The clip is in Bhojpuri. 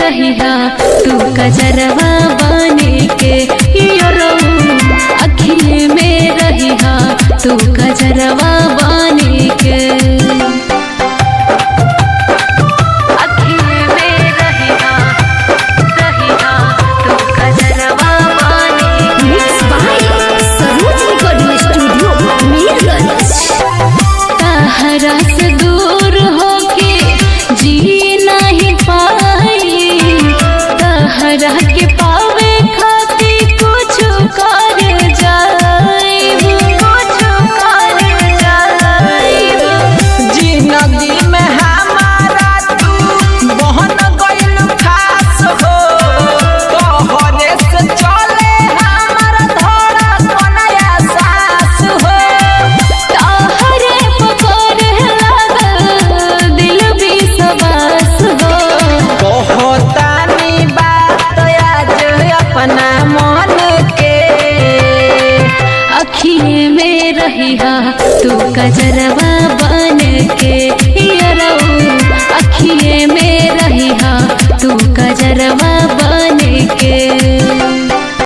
रहिया तू कजरवा बने के अखिए में रहिया तू कजरवा बने के से दूर होके जी नहीं पाई तहरा के पावे खाती कुछ कर जाइब जिंदगी में हमारा तू बहन गइल खास हो तोहरे से चले हमारा धड़ा कोनया सास हो तहरे पकड़े लागल दिल भी सवास हो बहुतानी बात आज अपना मन के अखिए में रहिया तू कजरवा बन के अखिए में रहिया तू कजरवा बन के।